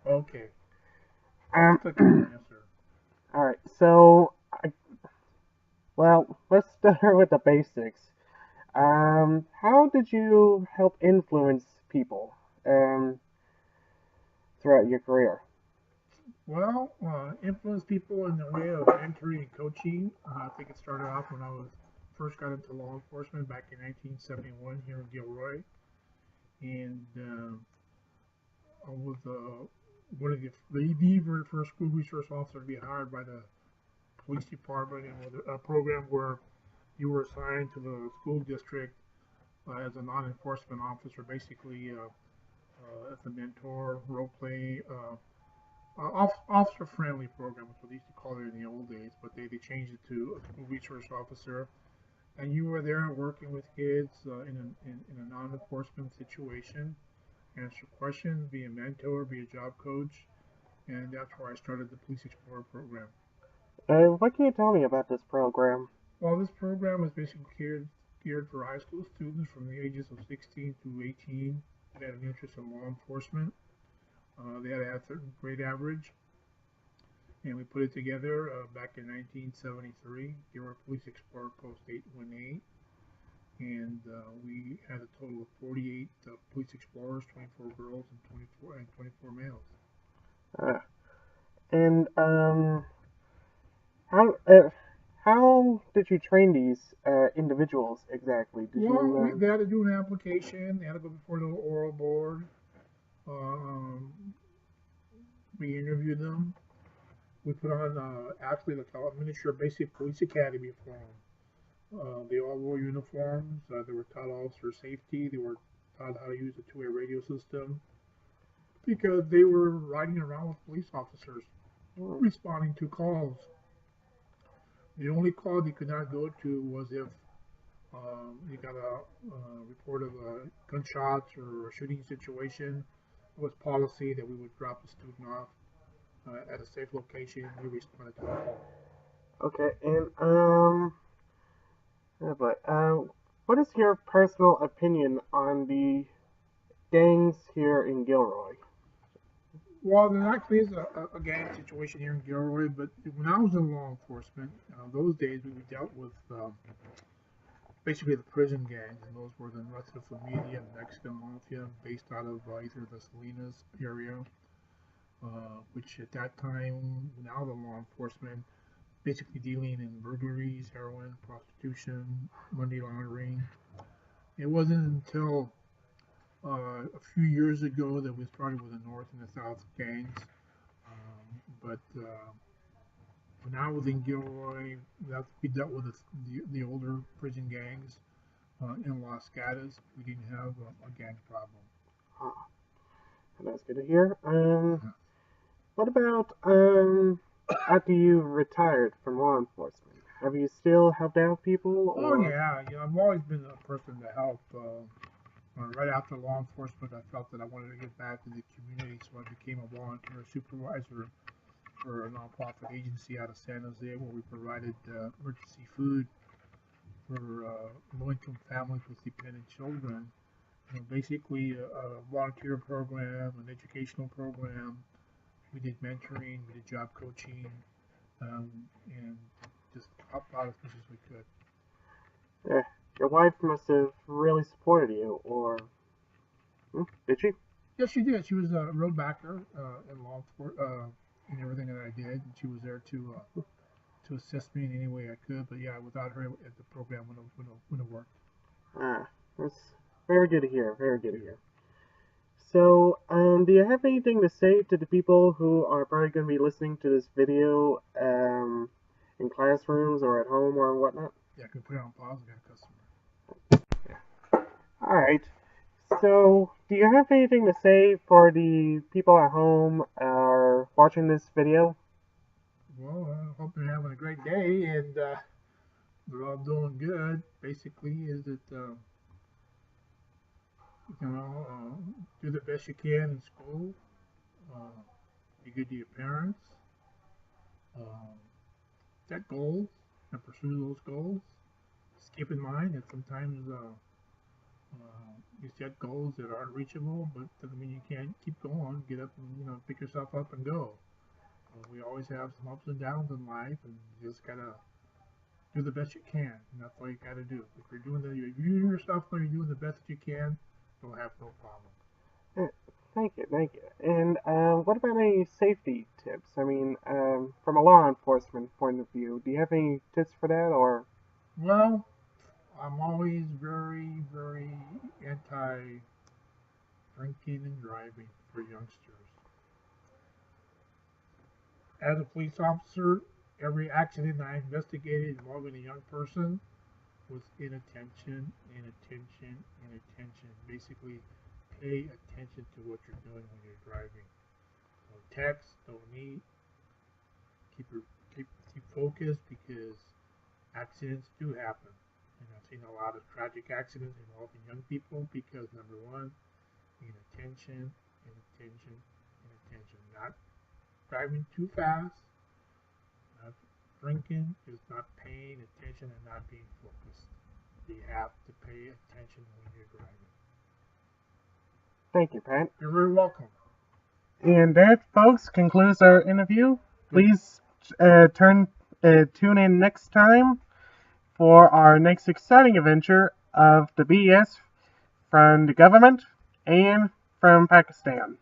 Okay. Um, Click on it. Yes, sir. all right. So, well, let's start with the basics. How did you help influence people um, throughout your career? Well, influence people in the way of mentoring and coaching. I think it started off when I was first got into law enforcement back in 1971 here in Gilroy, and I was one of the very first school resource officer to be hired by the police department, and with a program where you were assigned to the school district as a non-enforcement officer, basically as a mentor, role play, officer-friendly program, is what they used to call it in the old days, but they changed it to a school resource officer. And you were there working with kids in a non-enforcement situation, answer questions, be a mentor, be a job coach, and that's where I started the Police Explorer program. What can you tell me about this program? Well, this program was basically geared for high school students from the ages of 16 to 18 that had an interest in law enforcement. They had to have a certain grade average, and we put it together back in 1973. Gilroy Police Explorer Post 818, and we had a total of 48 police explorers, 24 girls and 24 males. Uh, and how did you train these individuals exactly? Did Well, you they had to do an application. They had to go before the oral board. Um, we interviewed them. We put on actually like a miniature basic police academy for them. They all wore uniforms. They were taught officer safety. They were taught how to use the two-way radio system because they were riding around with police officers mm, responding to calls. The only call they could not go to was if you got a report of gunshots or a shooting situation. It was policy that we would drop the student off at a safe location. We responded to the call. okay? And but what is your personal opinion on the gangs here in Gilroy? Well, there actually is a gang situation here in Gilroy, but when I was in law enforcement, those days we dealt with basically the prison gangs, and those were the Nuestra Familia and Mexican Mafia, based out of either the Salinas area, which at that time, now the law enforcement, basically dealing in burglaries, heroin, prostitution, money laundering. It wasn't until a few years ago that we started with the North and the South gangs. But when I was in Gilroy, we dealt with the older prison gangs. In Los Gatos, we didn't have a gang problem. Ah, that's good to hear. Yeah. What about after you retired from law enforcement? Have you still helped out people Oh or? yeah, I've always been a person to help. Right after law enforcement, I felt that I wanted to give back to the community, so I became a volunteer supervisor for a nonprofit agency out of San Jose, where we provided emergency food for low-income families with dependent children. Basically a volunteer program, an educational program. We did mentoring, we did job coaching, um, and just helped out as much as we could. Eh, your wife must have really supported you, or did she? Yes, she did. She was a real backer in law enforcement, in everything that I did, and she was there to assist me in any way I could. But yeah, without her, the program wouldn't have worked. Ah, that's very good to hear. Very good to Yeah. hear. So, do you have anything to say to the people who are probably going to be listening to this video in classrooms or at home or whatnot? Yeah, I could put it on pause. I got a customer. All right. So, do you have anything to say for the people at home watching this video? Well, I hope they're having a great day and they're all doing good. Basically, is that do the best you can in school. Uh, be good to your parents. Um, set goals and pursue those goals. Just keep in mind that sometimes you set goals that aren't reachable, but doesn't mean you can't keep going. Get up and pick yourself up and go. We always have some ups and downs in life, and you just gotta do the best you can, and that's all you gotta do. If you're doing yourself when you're doing the best that you can, you'll have no problem. Thank you, thank you. And what about any safety tips? I mean, from a law enforcement point of view, do you have any tips for that, or? Well, I'm always very, very anti drinking and driving for youngsters. As a police officer, every accident I investigated involving a young person was inattention, inattention, inattention. Basically, pay attention to what you're doing when you're driving. Don't text, don't eat. Keep your keep focused because accidents do happen. And I've seen a lot of tragic accidents involving young people because number one, inattention, inattention, inattention. Not driving too fast, not drinking, just not paying attention and not being focused. You have to pay attention when you're driving. Thank you, Pat. You're very welcome. And that, folks, concludes our interview. Please tune in next time for our next exciting adventure of the BS from the government and from Pakistan.